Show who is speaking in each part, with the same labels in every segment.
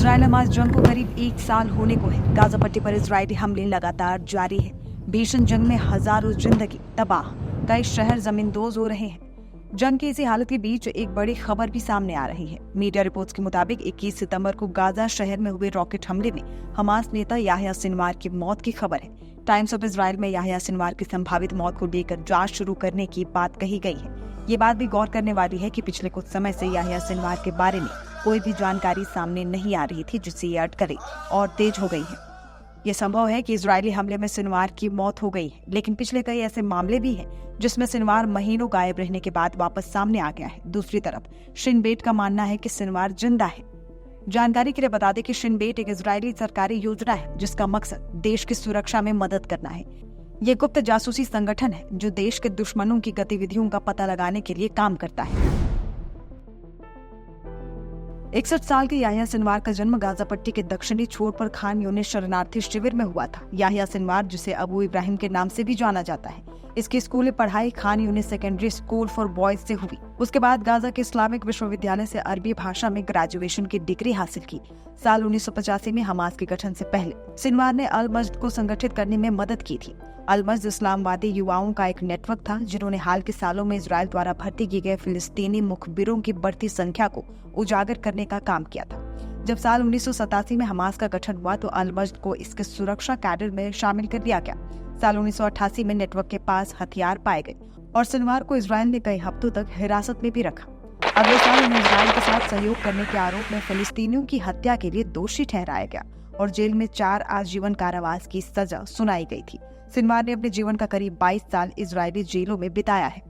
Speaker 1: Israel Hamas जंग को करीब 1 साल होने को है। गाजा पट्टी पर इजरायली हमले लगातार जारी है। भीषण जंग में हजारों जिंदगी तबाह, कई शहर जमींदोज हो रहे हैं। जंग की इसी हालत के बीच एक बड़ी खबर भी सामने आ रही है। मीडिया रिपोर्ट्स के मुताबिक 21 सितंबर को गाजा शहर में हुए रॉकेट हमले में हमास नेता याह्या सिनवार की मौत की खबर है। टाइम्स ऑफ इजराइल में याह्या सिनवार की संभावित मौत को लेकर जांच शुरू करने की बात कही गई है। ये बात भी गौर करने वाली है कि पिछले कुछ समय से याह्या सिनवार के बारे में कोई भी जानकारी सामने नहीं आ रही थी, जिससे ये अटकलें और तेज हो गई है। ये संभव है कि इजरायली हमले में सिनवार की मौत हो गई है, लेकिन पिछले कई ऐसे मामले भी हैं जिसमें सिनवार महीनों गायब रहने के बाद वापस सामने आ गया है। दूसरी तरफ शिन बेट का मानना है कि सिनवार जिंदा है। जानकारी के लिए बता दें कि शिन बेट एक इजरायली सरकारी योजना है जिसका मकसद देश की सुरक्षा में मदद करना है। ये गुप्त जासूसी संगठन है जो देश के दुश्मनों की गतिविधियों का पता लगाने के लिए काम करता है। 61 साल के याह्या सिनवार का जन्म गाजा पट्टी के दक्षिणी छोर पर खान यूनिस शरणार्थी शिविर में हुआ था। याह्या सिनवार, जिसे अबू इब्राहिम के नाम से भी जाना जाता है, इसकी स्कूली पढ़ाई Khan Younis secondary school for boys से हुई। उसके बाद गाजा के इस्लामिक विश्वविद्यालय से अरबी भाषा में ग्रेजुएशन की डिग्री हासिल की। साल 1985 में हमास के गठन से पहले सिनवार ने अल मस्जिद को संगठित करने में मदद की थी। अल मस्जिद इस्लामवादी युवाओं का एक नेटवर्क था जिन्होंने हाल के सालों में इजराइल द्वारा भर्ती किए गए फिलिस्तीनी मुखबिरों की बढ़ती संख्या को उजागर करने का काम किया था। जब साल 1987 में हमास का गठन हुआ तो अल मस्जिद को इसके सुरक्षा कैडर में शामिल कर लिया गया। साल 1988 में नेटवर्क के पास हथियार पाए गए और सिनवार को इजराइल ने कई हफ्तों तक हिरासत में भी रखा। अगले साल उन्हें इजराइल के साथ सहयोग करने के आरोप में फिलिस्तीनियों की हत्या के लिए दोषी ठहराया गया और जेल में 4 आजीवन कारावास की सजा सुनाई गई थी। सिनवार ने अपने जीवन का करीब 22 साल इजरायली जेलों में बिताया है।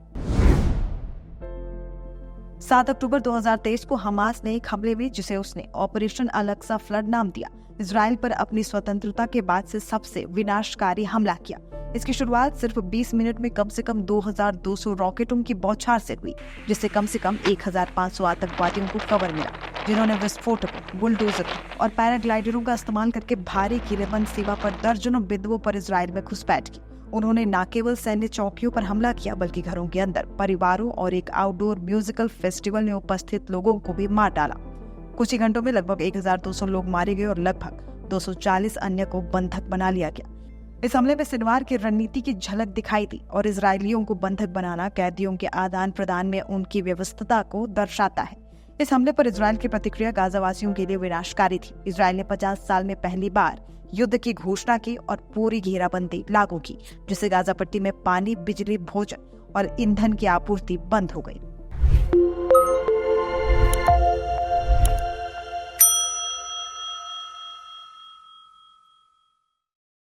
Speaker 1: 7 अक्टूबर 2023 को हमास ने एक हमले में, जिसे उसने ऑपरेशन अल-अक्सा फ्लड नाम दिया, इजराइल पर अपनी स्वतंत्रता के बाद से सबसे विनाशकारी हमला किया। इसकी शुरुआत सिर्फ 20 मिनट में कम से कम 2200 रॉकेटों की बौछार से हुई, जिससे कम से कम 1500 आतंकवादियों को कवर मिला, जिन्होंने विस्फोटकों, बुलडोजरों और पैराग्लाइडरों का इस्तेमाल करके भारी किलेबंद सीमा पर दर्जनों बिंदुओं पर इजराइल में घुसपैठ की। उन्होंने न केवल सैन्य चौकियों पर हमला किया, बल्कि घरों के अंदर, परिवारों और एक आउटडोर म्यूजिकल फेस्टिवल में उपस्थित लोगों को भी मार डाला। कुछ ही घंटों में लगभग 1200 लोग मारे गए और लगभग 240 अन्य को बंधक बना लिया गया। इस हमले में सिनवार की रणनीति की झलक दिखाई दी और इजरायलियों को बंधक बनाना कैदियों के आदान प्रदान में उनकी व्यवस्था को दर्शाता है। इस हमले पर इजराइल की प्रतिक्रिया गाजावासियों के लिए विनाशकारी थी। इजराइल ने 50 साल में पहली बार युद्ध की घोषणा की और पूरी घेराबंदी लागू की, जिससे गाजा पट्टी में पानी, बिजली, भोजन और ईंधन की आपूर्ति बंद हो गई।